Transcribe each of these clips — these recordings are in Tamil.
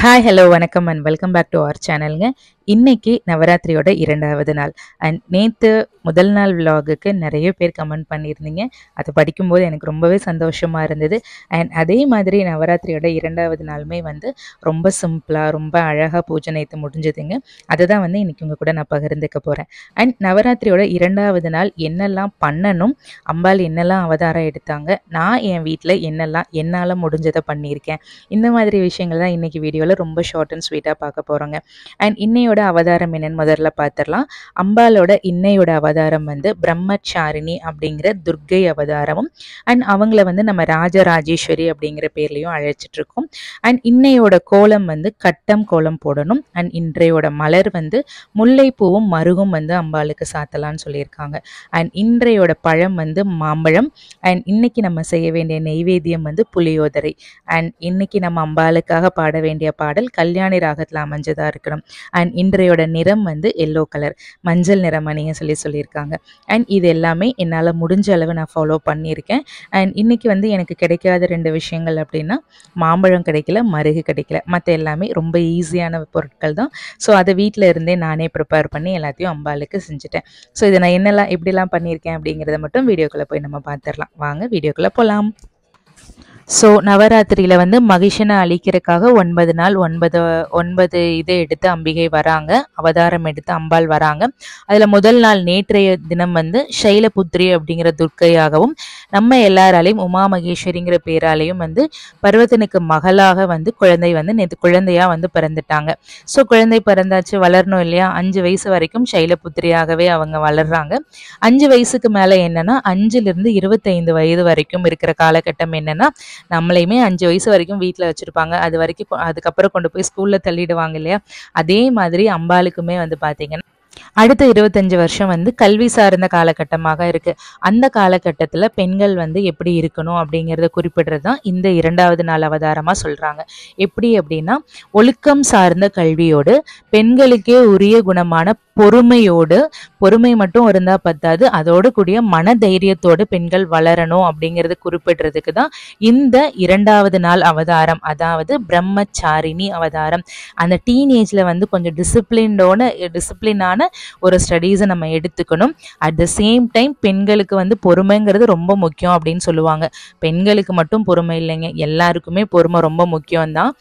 ஹாய் ஹலோ வணக்கம் and welcome back to our சேனலுங்க. இன்னைக்கு நவராத்திரியோட 2வது நாள் அண்ட் நேற்று முதல் நாள் விலாகுக்கு நிறைய பேர் கமெண்ட் பண்ணியிருந்தீங்க. அதை படிக்கும்போது எனக்கு ரொம்பவே சந்தோஷமாக இருந்தது. அண்ட் அதே மாதிரி நவராத்திரியோட 2வது நாளுமே ரொம்ப சிம்பிளாக ரொம்ப அழகாக பூஜை நேற்று முடிஞ்சதுங்க. அதை தான் இன்றைக்கி உங்கள் கூட நான் பகிர்ந்துக்க போகிறேன். அண்ட் நவராத்திரியோட 2வது நாள் என்னெல்லாம் பண்ணணும், அம்பாள் என்னெல்லாம் அவதாரம் எடுத்தாங்க, நான் என் வீட்டில் என்னெல்லாம் என்னால் முடிஞ்சதை பண்ணியிருக்கேன், இந்த மாதிரி விஷயங்கள் தான் இன்றைக்கி வீடியோவில் ரொம்ப ஷார்ட் அண்ட் ஸ்வீட்டாக பார்க்க போகிறோங்க. அண்ட் இன்னையோட அவதாரம் என்னன்னு முதல்ல பார்த்துடலாம். அம்பாலோட இன்னையோட அவதாரம் பிரம்மச்சாரிணி அப்படிங்கிற துர்க்கை அவதாரமும் அண்ட் அவங்கள நம்ம ராஜராஜேஸ்வரி அப்படிங்கிற பேர்லையும் அழைச்சிட்டு இருக்கோம். அண்ட் இன்னையோட கோலம் கட்டம் கோலம் போடணும். அண்ட் இன்றையோட மலர் முல்லைப்பூவும் மருகும் அம்பாளுக்கு சாத்தலான்னு சொல்லியிருக்காங்க. அண்ட் இன்றையோட பழம் மாம்பழம். அண்ட் இன்னைக்கு நம்ம செய்ய வேண்டிய நெய்வேத்தியம் புளியோதரை. அண்ட் இன்னைக்கு நம்ம அம்பாளுக்காக பாட வேண்டிய பாடல் கல்யாணி ராகத்தில் அமைஞ்சதாக இருக்கணும். அண்ட் இன்றையோட நிறம் எல்லோ கலர், மஞ்சள் நிறம் அணிய சொல்லியிருக்காங்க. அண்ட் இது எல்லாமே என்னால் முடிஞ்ச அளவு நான் ஃபாலோ பண்ணியிருக்கேன். அண்ட் இன்னைக்கு எனக்கு கிடைக்காத 2 விஷயங்கள் அப்படின்னா மாம்பழம் கிடைக்கல, மருகு கிடைக்கல. மற்ற எல்லாமே ரொம்ப ஈஸியான பொருட்கள் தான். ஸோ அதை வீட்டில் இருந்தே நானே ப்ரிப்பேர் பண்ணி எல்லாத்தையும் அம்பாளுக்கு செஞ்சுட்டேன். ஸோ இதை நான் எப்படிலாம் பண்ணியிருக்கேன் அப்படிங்கிறத மட்டும் வீடியோக்குள்ளே போய் நம்ம பார்த்துடலாம். வாங்க வீடியோக்குள்ளே போகலாம். ஸோ நவராத்திரியில் மகிஷனை அழிக்கிறதுக்காக 9 நாள் 9 இதை எடுத்து அம்பிகை வராங்க, அவதாரம் எடுத்து அம்பாள் வராங்க. அதில் முதல் நாள் நேற்றைய தினம் சைலபுத்ரி அப்படிங்கிற துர்க்கையாகவும் நம்ம எல்லாராலையும் உமா மகேஸ்வரிங்கிற பேராலையும் பர்வதனுக்கு மகளாக குழந்தை நேற்று குழந்தையாக பிறந்துட்டாங்க. ஸோ குழந்தை பிறந்தாச்சு, வளரணும் இல்லையா? 5 வயசு வரைக்கும் சைலபுத்திரியாகவே அவங்க வளர்றாங்க. 5 வயசுக்கு மேலே என்னன்னா 5லிருந்து 25 வயது வரைக்கும் இருக்கிற காலகட்டம் என்னன்னா நம்மளையுமே 5 வயசு வரைக்கும் வீட்டில் வச்சுருப்பாங்க. அது வரைக்கும் அதுக்கப்புறம் கொண்டு போய் ஸ்கூலில் தள்ளிடுவாங்க இல்லையா? அதே மாதிரி அம்பாளுக்குமே பார்த்தீங்கன்னா அடுத்த 25 வருஷம் கல்வி சார்ந்த காலகட்டமாக இருக்கு. அந்த காலகட்டத்தில் பெண்கள் எப்படி இருக்கணும் அப்படிங்கிறத குறிப்பிடுறது தான் இந்த 2வது நாள் அவதாரமாக சொல்றாங்க. எப்படி அப்படின்னா ஒழுக்கம் சார்ந்த கல்வியோடு பெண்களுக்கே உரிய குணமான பொறுமையோடு, பொறுமை மட்டும் இருந்தால் பத்தாது, அதோடு கூடிய மன தைரியத்தோடு பெண்கள் வளரணும் அப்படிங்கிறது குறிப்பிடுறதுக்கு தான் இந்த 2வது நாள் அவதாரம், அதாவது பிரம்மச்சாரிணி அவதாரம். அந்த டீனேஜில் கொஞ்சம் டிசிப்ளினான ஒரு ஸ்டடீஸை நம்ம எடுத்துக்கணும். அட் த சேம் டைம் பெண்களுக்கு பொறுமைங்கிறது ரொம்ப முக்கியம் அப்படின்னு சொல்லுவாங்க. பெண்களுக்கு மட்டும் பொறுமை இல்லைங்க, எல்லாருக்குமே பொறுமை ரொம்ப முக்கியம்தான்.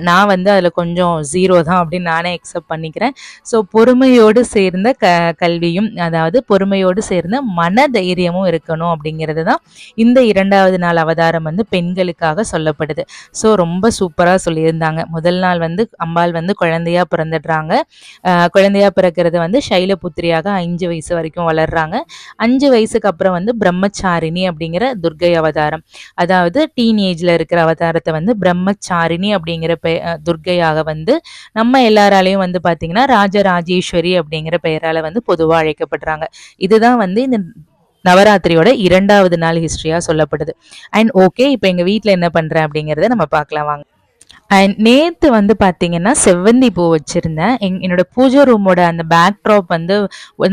நான் அதில் கொஞ்சம் 0 தான் அப்படின்னு நானே அக்செப்ட் பண்ணிக்கிறேன். ஸோ பொறுமையோடு சேர்ந்த கல்வியும், அதாவது பொறுமையோடு சேர்ந்த மன தைரியமும் இருக்கணும் அப்படிங்கிறது தான் இந்த 2வது நாள் அவதாரம் பெண்களுக்காக சொல்லப்படுது. ஸோ ரொம்ப சூப்பராக சொல்லியிருந்தாங்க. முதல் நாள் அம்பாள் குழந்தையா பிறந்துடுறாங்க. குழந்தையா பிறக்கிறது சைலபுத்திரியாக 5 வயசு வரைக்கும் வளர்றாங்க. 5 வயசுக்கு அப்புறம் பிரம்மச்சாரிணி அப்படிங்கிற துர்க்கை அவதாரம், அதாவது டீனேஜ்ல இருக்கிற அவதாரத்தை பிரம்மச்சாரிணி அப்படிங்கிற துர்க்கையாக நம்ம எல்லாராலையும் பார்த்தீங்கன்னா ராஜராஜேஸ்வரி அப்படிங்கிற பெயரால பொதுவாக அழைக்கப்படுறாங்க. இதுதான் இந்த நவராத்திரியோட 2வது நாள் ஹிஸ்டரியா சொல்லப்படுது. அண்ட் ஓகே, இப்போ எங்க வீட்டில் என்ன பண்றேன் அப்படிங்கிறத நம்ம பார்க்கலாம் வாங்க. அண்ட் நேற்று பார்த்தீங்கன்னா செவ்வந்தி பூ வச்சுருந்தேன். என்னோட பூஜை ரூமோட அந்த பேக் ட்ராப் அந்த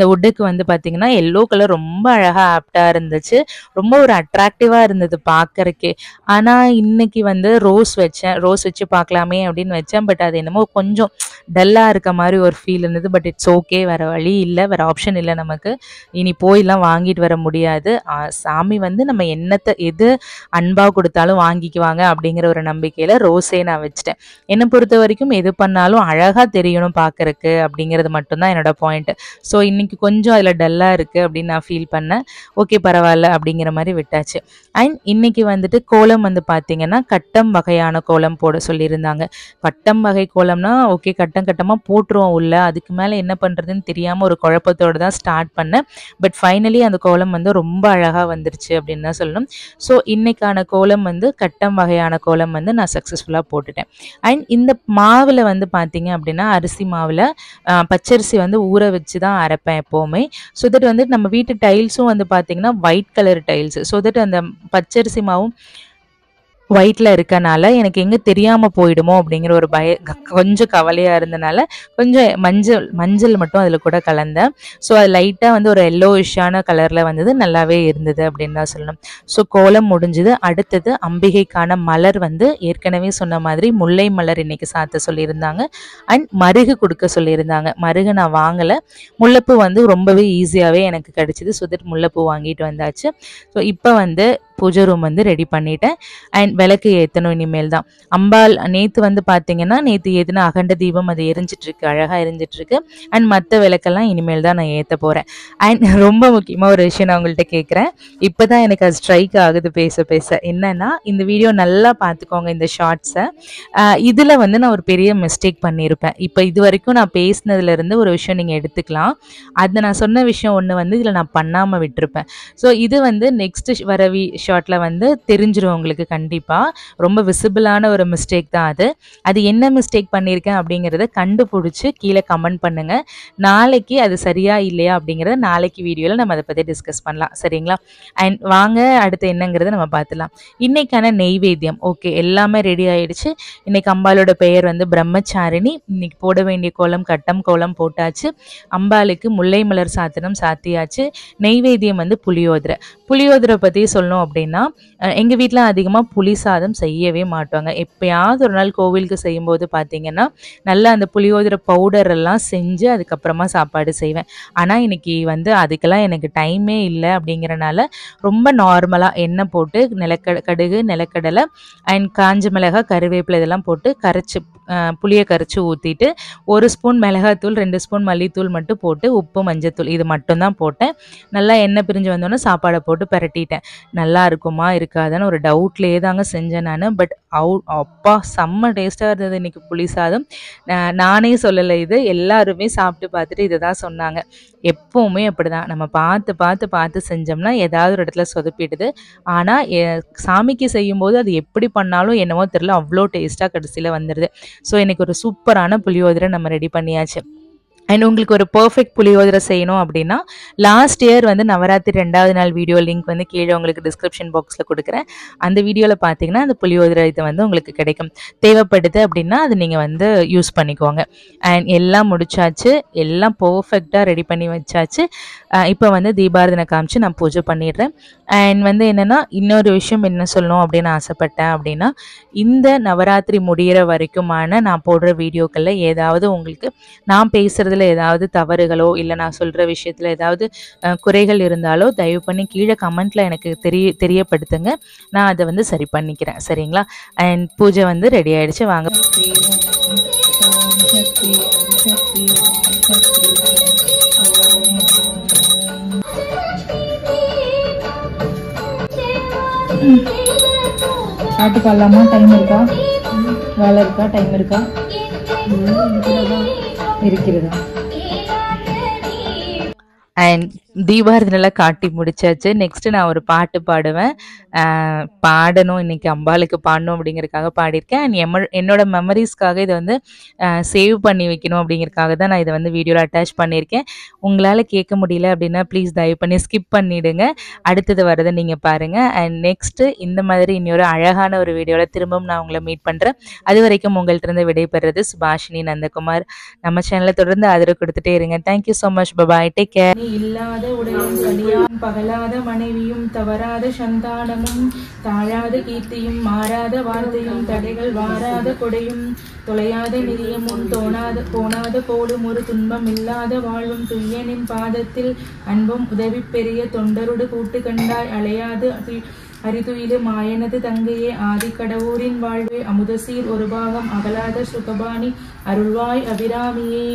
வுட்டுக்கு பார்த்தீங்கன்னா எல்லோ கலர் ரொம்ப அழகாக ஆப்டாக இருந்துச்சு. ரொம்ப ஒரு அட்ராக்டிவாக இருந்தது பார்க்கறக்கே. ஆனால் இன்னைக்கு ரோஸ் வச்சு பார்க்கலாமே அப்படின்னு வச்சேன். பட் அது என்னமோ கொஞ்சம் டல்லாக இருக்க மாதிரி ஒரு ஃபீல் இருந்தது. பட் இட்ஸ் ஓகே, வேறு வழி இல்லை, வேறு ஆப்ஷன் இல்லை நமக்கு. இனி போயெல்லாம் வாங்கிட்டு வர முடியாது. சாமி நம்ம எது அன்பாக கொடுத்தாலும் வாங்கிக்குவாங்க அப்படிங்கிற ஒரு நம்பிக்கையில் ரோஸே நான் வச்சுட்டேன். என்னை பொறுத்த வரைக்கும் எது பண்ணாலும் அழகாக தெரியணும் பார்க்கறக்கு அப்படிங்கிறது மட்டும்தான் என்னோட பாயிண்ட். ஸோ இன்னைக்கு கொஞ்சம் அதில் டல்லாக இருக்குது அப்படின்னு நான் ஃபீல் பண்ணேன். ஓகே பரவாயில்ல அப்படிங்கிற மாதிரி விட்டாச்சு. அண்ட் இன்னைக்கு கோலம் பார்த்தீங்கன்னா கட்டம் வகையான கோலம் போட சொல்லியிருந்தாங்க. கட்டம் வகை கோலம்னா ஓகே, கட்டமாக போட்டுருவோம் உள்ள, அதுக்கு மேலே என்ன பண்ணுறதுன்னு தெரியாமல் ஒரு குழப்பத்தோடு தான் ஸ்டார்ட் பண்ணேன். பட் ஃபைனலி அந்த கோலம் ரொம்ப அழகாக வந்துருச்சு அப்படின்னு தான் சொல்லணும். ஸோ இன்னைக்கான கோலம் கட்டம் வகையான கோலம் நான் சக்ஸஸ்ஃபுல்லாக போட்டுட்டேன். அண்ட் இந்த மாவில் பார்த்தீங்க அப்படின்னா அரிசி மாவில் பச்சரிசி ஊற வச்சு தான் அரைப்பேன் எப்போவுமே. ஸோ தட் நம்ம வீட்டு டைல்ஸும் பார்த்தீங்கன்னா white colour tiles. So that அந்த பச்சரிசி மாவும் ஒயிட்டில் இருக்கனால எனக்கு எங்கே தெரியாமல் போயிடுமோ அப்படிங்கிற ஒரு கொஞ்சம் கவலையாக இருந்தனால கொஞ்சம் மஞ்சள் மட்டும் அதில் கூட கலந்தேன். ஸோ அது லைட்டாக வந்து ஒரு எல்லோயிஷான கலரில் வந்தது, நல்லாவே இருந்தது அப்படின்னு தான் சொல்லணும். ஸோ கோலம் முடிஞ்சுது. அடுத்தது அம்பிகைக்கான மலர் வந்து ஏற்கனவே சொன்ன மாதிரி முல்லை மலர் இன்னைக்கு சாத்த சொல்லியிருந்தாங்க. அண்ட் மருகு கொடுக்க சொல்லியிருந்தாங்க. மருகு நான் வாங்கலை, முல்லைப்பூ வந்து ரொம்பவே ஈஸியாகவே எனக்கு கிடச்சிது. ஸோ தட் முல்லைப்பூ வாங்கிட்டு வந்தாச்சு. ஸோ இப்போ வந்து பூஜை ரூம் வந்து ரெடி பண்ணிட்டேன். அண்ட் விளக்கு ஏற்றணும் இனிமேல் தான். அம்பாள் நேற்று வந்து பார்த்தீங்கன்னா நேற்று ஏற்றின அகண்ட தீபம் அது எரிஞ்சிட்ருக்கு, அழகாக எரிஞ்சிட்ருக்கு. அண்ட் மற்ற விளக்கெல்லாம் இனிமேல் தான் நான் ஏற்ற போகிறேன். அண்ட் ரொம்ப முக்கியமாக ஒரு விஷயம் நான் உங்கள்கிட்ட கேட்குறேன். இப்போ தான் எனக்கு அது ஸ்ட்ரைக் ஆகுது பேச பேச. என்னன்னா, இந்த வீடியோ நல்லா பார்த்துக்கோங்க, இந்த ஷார்ட்ஸை. இதில் வந்து நான் ஒரு பெரிய மிஸ்டேக் பண்ணியிருப்பேன். இப்போ இது வரைக்கும் நான் பேசினதுலேருந்து ஒரு விஷயம் நீங்கள் எடுத்துக்கலாம். அது நான் சொன்ன விஷயம் ஒன்று வந்து இதில் நான் பண்ணாமல் விட்டுருப்பேன். ஸோ இது வந்து நெக்ஸ்ட் வர ஷார்ட்டில் வந்து தெரிஞ்சிடும் உங்களுக்கு. கண்டிப்பாக ரொம்ப விசிபிளான ஒரு மிஸ்டேக் தான் அது. அது என்ன மிஸ்டேக் பண்ணியிருக்கேன் அப்படிங்கிறத கண்டுபிடிச்சி கீழே கமெண்ட் பண்ணுங்கள். நாளைக்கு அது சரியா இல்லையா அப்படிங்கிறத நாளைக்கு வீடியோவில் நம்ம அதை பற்றி டிஸ்கஸ் பண்ணலாம், சரிங்களா? அண்ட் வாங்க அடுத்து என்னங்கிறத நம்ம பார்த்துலாம். இன்னைக்கான நெய்வேத்தியம் ஓகே, எல்லாமே ரெடி ஆயிடுச்சு. இன்னைக்கு அம்பாலோட பெயர் வந்து பிரம்மச்சாரிணி. இன்னைக்கு போட வேண்டிய கோலம் கட்டம் கோலம் போட்டாச்சு. அம்பாளுக்கு முல்லை மலர் சாத்தனம் சாத்தியாச்சு. நெய்வேத்தியம் வந்து புளியோதரை பற்றி சொல்லணும் அப்படின்னா, எங்கள் வீட்டில் அதிகமாக புளி சாதம் செய்யவே மாட்டாங்க. எப்போயாவது ஒரு நாள் கோவிலுக்கு செய்யும்போது பார்த்தீங்கன்னா நல்லா அந்த புளியோதரை பவுடர் எல்லாம் செஞ்சு அதுக்கப்புறமா சாப்பாடு செய்வேன். ஆனால் இன்னைக்கு வந்து அதுக்கெல்லாம் எனக்கு டைமே இல்லை. அப்படிங்கிறனால ரொம்ப நார்மலாக எண்ணெய் போட்டு கடுகு நிலக்கடலை அண்ட் காஞ்ச மிளகாய் கருவேப்பிலை இதெல்லாம் போட்டு புளியை கரைச்சி ஊற்றிட்டு 1 ஸ்பூன் மிளகாத்தூள் 2 ஸ்பூன் மல்லித்தூள் மட்டும் போட்டு உப்பு மஞ்சத்தூள் இது மட்டும்தான் போட்டேன். நல்லா எண்ணெய் பிரிஞ்சு வந்தோன்னே சாப்பாடை போட்டு பரட்டிட்டேன். நல்லா இருக்குமா இருக்காதான்னு ஒரு டவுட்லேயே தாங்க செஞ்சேன் நான். பட் அப்பா செம்ம டேஸ்ட்டாக இருந்தது இன்னைக்கு புளி சாதம். நானே சொல்லலை, இது எல்லாருமே சாப்பிட்டு பார்த்துட்டு இதை தான் சொன்னாங்க. எப்போவுமே அப்படி தான், நம்ம பார்த்து செஞ்சோம்னா ஏதாவது ஒரு இடத்துல சொதப்பிடுது. ஆனால் சாமிக்கு செய்யும்போது அது எப்படி பண்ணாலும் என்னவோ தெரியல, அவ்வளோ டேஸ்ட்டாக கடைசியில் வந்துடுது. ஸோ இன்னைக்கு ஒரு சூப்பரான புளியோதரை நம்ம ரெடி பண்ணியாச்சு. அண்ட் உங்களுக்கு ஒரு பர்ஃபெக்ட் புளியோதரை செய்யணும் அப்படின்னா லாஸ்ட் இயர் வந்து நவராத்திரி 2வது நாள் வீடியோ லிங்க் வந்து கீழே உங்களுக்கு டிஸ்கிரிப்ஷன் பாக்ஸில் கொடுக்குறேன். அந்த வீடியோவில் பார்த்தீங்கன்னா அந்த புளியோதரை இது வந்து உங்களுக்கு கிடைக்கும். தேவைப்படுது அப்படின்னா அது நீங்கள் வந்து யூஸ் பண்ணிக்கோங்க. அண்ட் எல்லாம் முடிச்சாச்சு, எல்லாம் பர்ஃபெக்டாக ரெடி பண்ணி வச்சாச்சு. இப்போ வந்து தீபாரதனை காமிச்சு நான் பூஜை பண்ணிடுறேன். அண்ட் வந்து என்னென்னா, இன்னொரு விஷயம் என்ன சொல்லணும் அப்படின்னு ஆசைப்பட்டேன் அப்படின்னா, இந்த நவராத்திரி முடிகிற வரைக்குமான நான் போடுற வீடியோக்களில் ஏதாவது உங்களுக்கு நான் பேசுகிறது ஏதாவது தவறுகளோ இல்லை நான் சொல்கிற விஷயத்தில் ஏதாவது குறைகள் இருந்தாலோ தயவு பண்ணி கீழே கமெண்ட்டில் எனக்கு தெரியப்படுத்துங்க. நான் அதை வந்து சரி பண்ணிக்கிறேன், சரிங்களா? அண்ட் பூஜை வந்து ரெடி ஆகிடுச்சு. வாங்க. ஆட்டு பாடலாமா? டைம் இருக்கா? வேலை இருக்கா? டைம் இருக்கா? இருக்கிறதா? அண்ட் தீபாரதனை காட்டி முடிச்சாச்சு. நெக்ஸ்ட்டு நான் ஒரு பாட்டு பாடுவேன். பாடணும், இன்னைக்கு அம்பாளுக்கு பாடணும் அப்படிங்கிறதுக்காக பாடியிருக்கேன். அண்ட் என்னோட மெமரிஸ்க்காக இதை வந்து சேவ் பண்ணி வைக்கணும் அப்படிங்கிறதுக்காக தான் நான் இதை வந்து வீடியோவில் அட்டாச் பண்ணியிருக்கேன். உங்களால் கேட்க முடியல அப்படின்னா ப்ளீஸ் தயவு பண்ணி ஸ்கிப் பண்ணிவிடுங்க. அடுத்தது வரதை நீங்கள் பாருங்கள். அண்ட் நெக்ஸ்ட்டு இந்த மாதிரி இன்னொரு அழகான ஒரு வீடியோவில் திரும்பவும் நான் உங்களை மீட் பண்ணுறேன். அது வரைக்கும் உங்கள்கிட்ட இருந்து விடைபெறுறது சுபாஷினி நந்தகுமார். நம்ம சேனலை தொடர்ந்து ஆதரவு கொடுத்துட்டே இருங்க. Thank you so much. Bye bye, take care. இல்லாத உடையும் கலியான் பகலாத மனைவியும் தவறாத சந்தானமும் தாழாத கீர்த்தியும் மாறாத வார்த்தையும் தடைகள் வாராத கொடையும் தொலையாத நிதியமும் போனாத கோடும் ஒரு துன்பம் இல்லாத வாழ்வும் துய்யனின் பாதத்தில் அன்பும் உதவி பெரிய தொண்டருடு கூட்டு கண்டாய் அலையாது அரிதுயிலு மாயனது தங்கையே ஆதிக்கடவுரின் வாழ்வே அமுதசீர் ஒரு பாகம் அகலாத சுகபாணி அருள்வாய் அபிராமியே.